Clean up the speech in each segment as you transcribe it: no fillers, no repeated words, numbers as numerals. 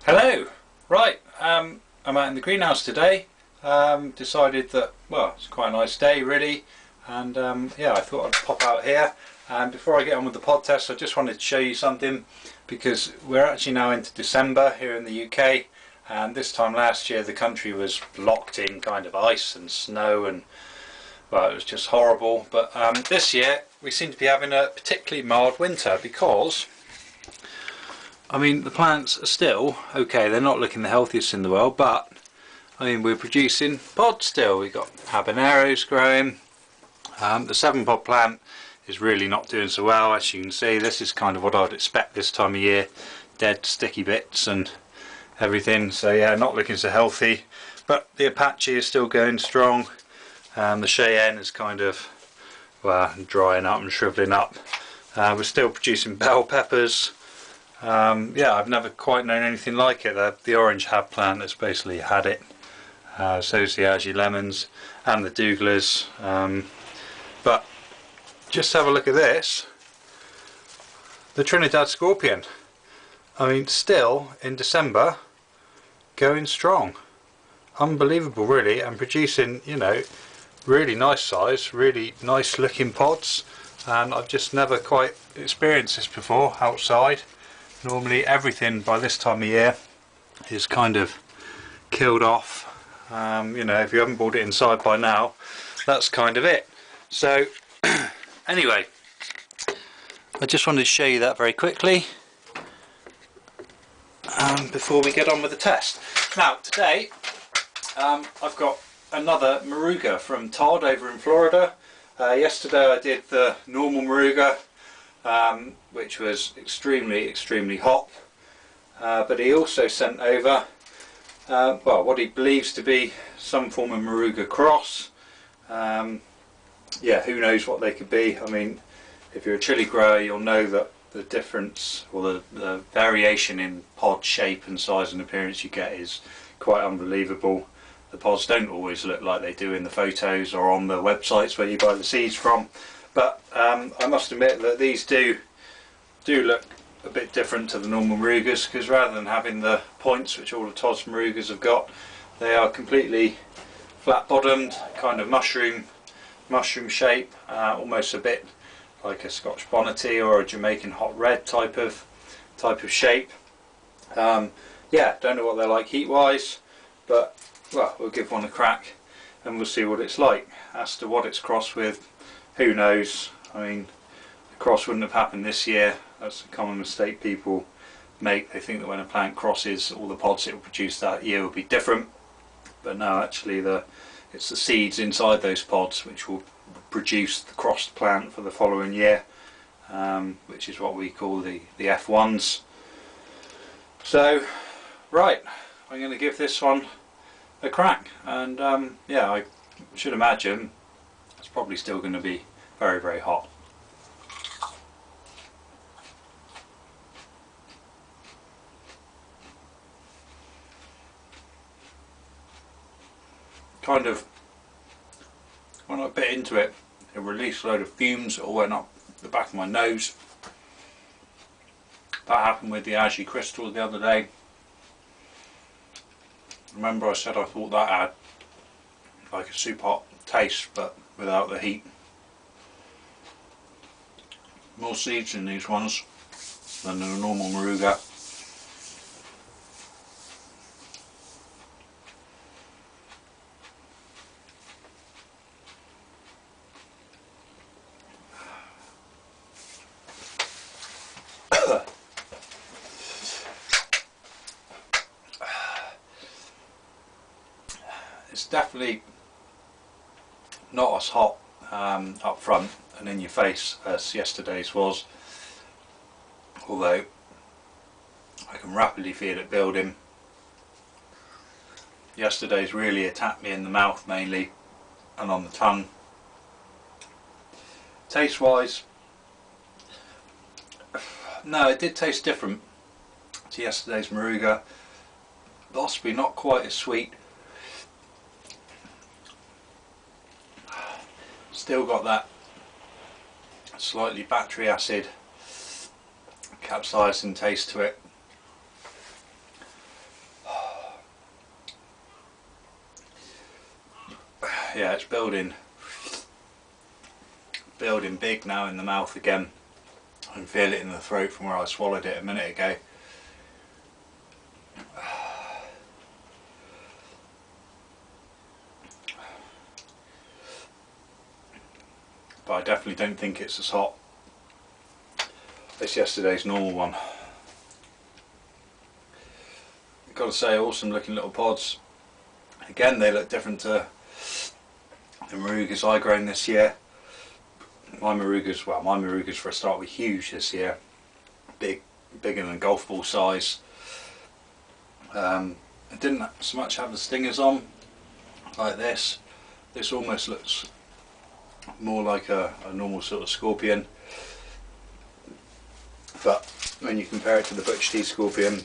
Hello! Right, I'm out in the greenhouse today. Decided that, well, it's quite a nice day really, and yeah, I thought I'd pop out here. And before I get on with the pod test, I just wanted to show you something, because we're actually now into December here in the UK, and this time last year the country was locked in kind of ice and snow, and well, it was just horrible. But this year we seem to be having a particularly mild winter, because I mean, the plants are still okay. They're not looking the healthiest in the world, but I mean, we're producing pods still. We've got habaneros growing. The 7-pod plant is really not doing so well. As you can see, this is kind of what I'd expect this time of year. Dead sticky bits and everything. So yeah, not looking so healthy. But the Apache is still going strong. The Cheyenne is kind of, well, drying up and shriveling up. We're still producing bell peppers. Yeah, I've never quite known anything like it. The orange hab plant has basically had it. So's the Aji lemons and the Douglas. But just have a look at this. The Trinidad scorpion. I mean, still in December, going strong. Unbelievable really, and producing, you know, really nice size, really nice looking pods. And I've just never quite experienced this before outside. Normally everything by this time of year is kind of killed off. You know, if you haven't bought it inside by now, that's kind of it. So anyway, I just wanted to show you that very quickly before we get on with the test. Now today I've got another Morouga from Todd over in Florida. Yesterday I did the normal Morouga, which was extremely hot, but he also sent over well, what he believes to be some form of Morouga cross. Yeah, who knows what they could be. I mean, if you're a chili grower, you'll know that the difference, or the variation in pod shape and size and appearance you get is quite unbelievable. The pods don't always look like they do in the photos or on the websites where you buy the seeds from. But I must admit that these do look a bit different to the normal Morougas, because rather than having the points which all of Todd's Morougas have got, they are completely flat bottomed, kind of mushroom shape, almost a bit like a Scotch bonnety or a Jamaican hot red type of shape. Yeah, don't know what they're like heat wise, but well, we'll give one a crack and we'll see what it's like. As to what it's crossed with, who knows. I mean, the cross wouldn't have happened this year. That's a common mistake people make. They think that when a plant crosses, all the pods it will produce that year will be different. But no, actually it's the seeds inside those pods which will produce the crossed plant for the following year, which is what we call the F1s. So, right, I'm going to give this one a crack, and yeah, I should imagine it's probably still going to be very hot. Kind of, when I bit into it, it released a load of fumes that all went up the back of my nose. That happened with the Aji crystal the other day. Remember I said I thought that had like a super hot taste but without the heat. More seeds in these ones than in a normal Morouga. It's definitely not as hot up front and in your face as yesterday's was, although I can rapidly feel it building. Yesterday's really attacked me in the mouth mainly and on the tongue. Taste wise, no, it did taste different to yesterday's Morouga, possibly not quite as sweet. Still got that slightly battery acid capsaicin taste to it. yeah, it's building big now in the mouth again. I can feel it in the throat from where I swallowed it a minute ago. But I definitely don't think it's as hot as yesterday's normal one. I've got to say, awesome looking little pods. Again, they look different to the Morougas I grown this year. My Morougas for a start were huge this year. Bigger than golf ball size. I didn't so much have the stingers on like this. This almost looks more like a normal sort of scorpion, but when you compare it to the butch tea scorpion, you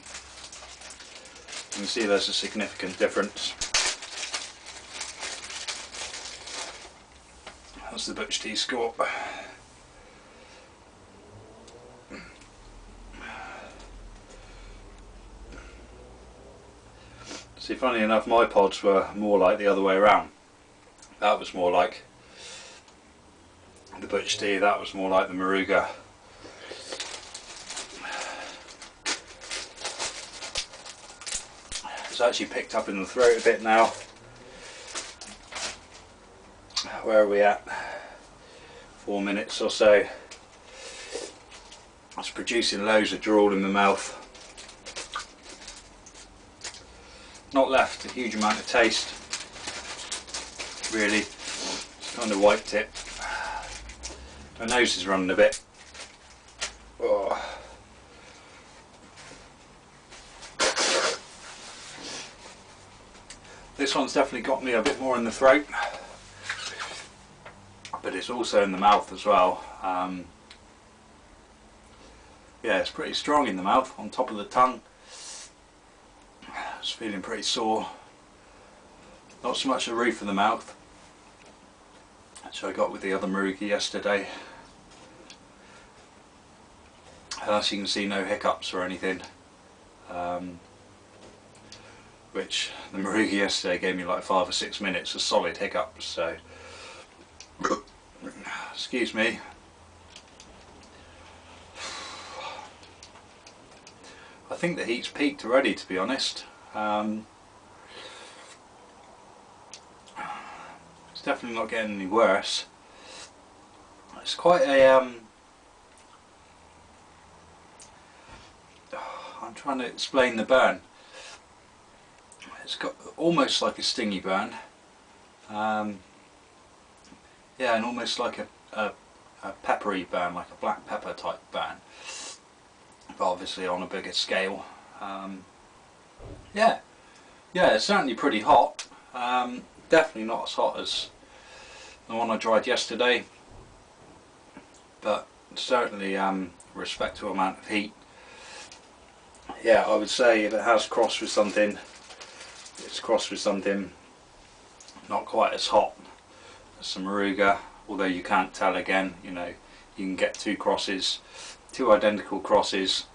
can see there's a significant difference. That's the butch tea scorp. See, funny enough, my pods were more like the other way around. That was more like the butch tea, that was more like the Morouga. It's actually picked up in the throat a bit now. Where are we at? 4 minutes or so. It's producing loads of drawl in the mouth. Not left a huge amount of taste, really. Just kind of wiped it. My nose is running a bit. Oh. This one's definitely got me a bit more in the throat, but it's also in the mouth as well. Yeah, it's pretty strong in the mouth, on top of the tongue. It's feeling pretty sore. Not so much the roof of the mouth, which I got with the other Morouga yesterday. And as you can see, no hiccups or anything, which the Morouga yesterday gave me like 5 or 6 minutes of solid hiccups, so excuse me. I think the heat's peaked already, to be honest. It's definitely not getting any worse. It's quite a I'm trying to explain the burn. It's got almost like a stingy burn. Yeah, and almost like a peppery burn, like a black pepper type burn, but obviously on a bigger scale. Yeah, it's certainly pretty hot. Definitely not as hot as the one I dried yesterday, but certainly respectable amount of heat. Yeah, I would say if it has crossed with something, it's crossed with something not quite as hot as some Morouga, although you can't tell again, you know, you can get two identical crosses,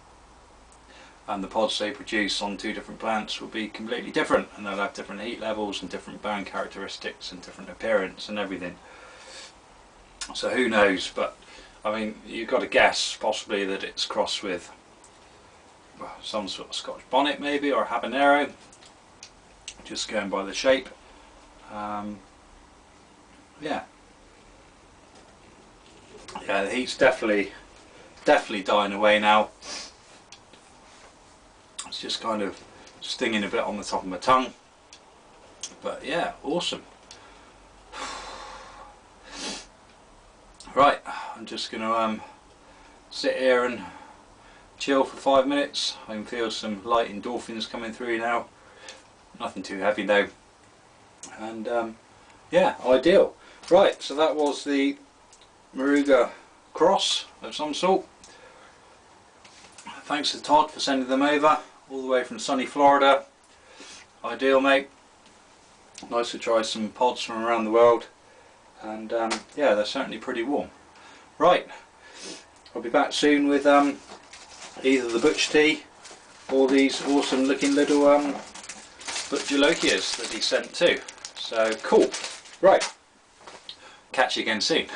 and the pods they produce on two different plants will be completely different, and they'll have different heat levels and different burn characteristics and different appearance and everything. So who knows, but I mean, you've got to guess possibly that it's crossed with some sort of Scotch bonnet maybe, or habanero, just going by the shape. Yeah, the heat's definitely dying away now. It's just kind of stinging a bit on the top of my tongue, but yeah, awesome. Right, I'm just going to sit here and chill for 5 minutes. I can feel some light endorphins coming through now. Nothing too heavy though, and yeah, ideal. Right, so that was the Morouga cross of some sort. Thanks to Todd for sending them over all the way from sunny Florida. Ideal, mate. Nice to try some pods from around the world, and yeah, they're certainly pretty warm. Right, I'll be back soon with either the butch tea or these awesome looking little butcholokias that he sent too. So cool. Right, catch you again soon.